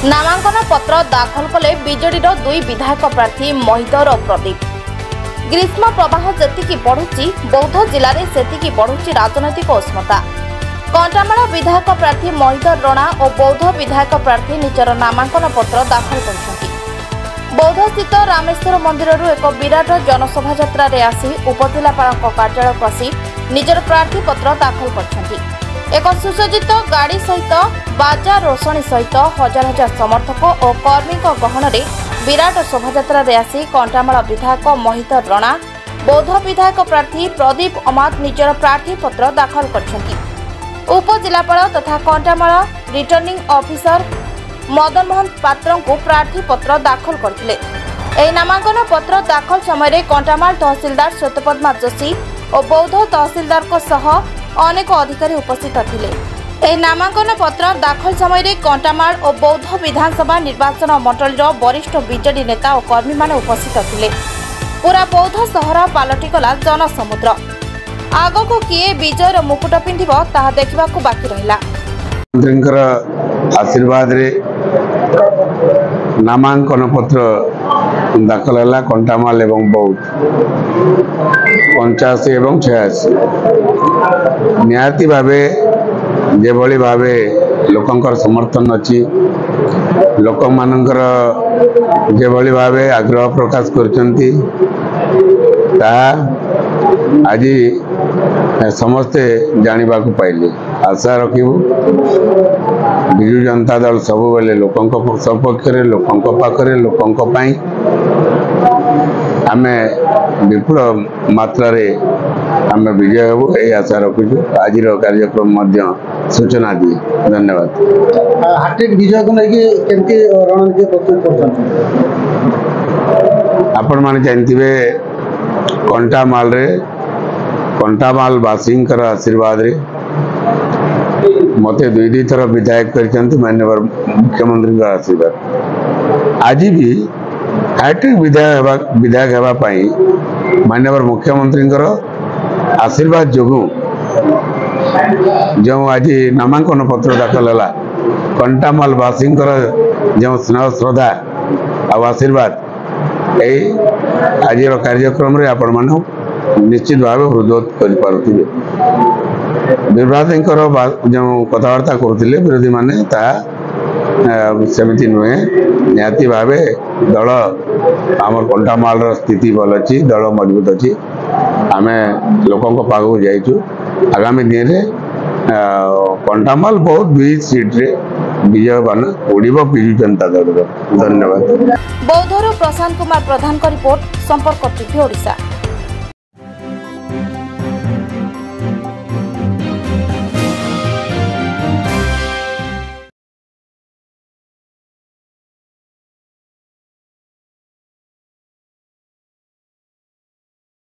नामांकन पत्र दाखल कले बीजेडीर दुई विधायक प्रार्थी महिदर और प्रदीप। ग्रीष्म प्रवाह जेतिकी बढ़ुची बौद्ध जिले में सेतिकी बढ़ुची राजनैतिक उष्णता। कंटामाल विधायक प्रार्थी महिदर रणा और बौद्ध विधायक प्रार्थी निजर नामांकन पत्र दाखल कर बौद्ध स्थित रामेश्वर मंदिर एक विराट जनसभा यात्रा आसी उपजिलापाल कार्यालय को आसी निजर प्रार्थी पत्र दाखल कर एक सुसज्जित गाड़ी सहित बाजा रोषणी सहित हजार हजार समर्थक और कर्मी गहन विराट शोभायात्रा आसी कंटामाल विधायक महिदर रणा बौद्ध विधायक प्रार्थी प्रदीप अमात निजर प्रार्थी पत्र दाखल कर उपजिलापाल तथा कंटामाल रिटर्निंग ऑफिसर मदन मोहन पात्र को प्रार्थी पत्र दाखल करथिले। एही नामांकन पत्र दाखल समय कंटामाल तहसीलदार श्वेतपद्मा जोशी और बौद्ध तहसीलदार को सह अनेक अधिकारी उपस्थित थिले। एही नामांकन पत्र दाखल समय कंटामाल और बौद्ध विधानसभा निर्वाचन मंडलीर वरिष्ठ बीजेडी नेता और कर्मी माने उपस्थित थिले। पूरा बौद्ध सहर पालटिगला जनसमुद्र। आगो को किए विजयर मुकुट पिंधिब ताहा देखिबाकू बाकी रहिला। आशीर्वाद रे नामांकन पत्र दाखल है कंटामाल एवं बौद्ध 85 एवं 86 निहाती भावे जेभली भावे लोकंकर समर्थन अच्छी लोक मानकर जेभली भावे आग्रह प्रकाश करचंती आज समस्ते जानिबा को पाइले। आशा रखिबु बिजु जनता दल सब बेले लोकंक सपक्ष लोकंक पाखरे लोकंक पाई आमे विपुल मात्रा रे आमे विजय हेबु ए आशा रखुछु। आज कार्यक्रम मध्य सूचना दी धन्यवाद। हार्ट्रिक विजय को लेके केमती रणनीति प्रस्तुत करछन आपण माने जानथिबे कंटामाल वासींकर आशीर्वाद रे मते दुई थर विधायक कर माननीय मुख्यमंत्री का आशीर्वाद आज भी हाईटेक विधायक होगापाई माननीय मुख्यमंत्री आशीर्वाद जो जो आज नामांकन पत्र दाखल है कंटामाल वासींकर जो स्नेह श्रद्धा आ आशीर्वाद आज कार्यक्रम रे आपण मान निश्चित भाव हृदय कर विभ्रांति जो कथबार्ता करते विरोधी माने सेमती नुहे निहाती भावे दल आम कंटामाल स्थिति भल अच्छी दल मजबूत अच्छी आम लोकों पाखक जाइचु आगामी दिन में कंटामाल बहुत दुई सीट रे विजय बान उड़ीब बिजु जनता दल। धन्यवाद। बौद्धर प्रशांत कुमार प्रधान का रिपोर्ट संपर्क टीवी ओडिशा।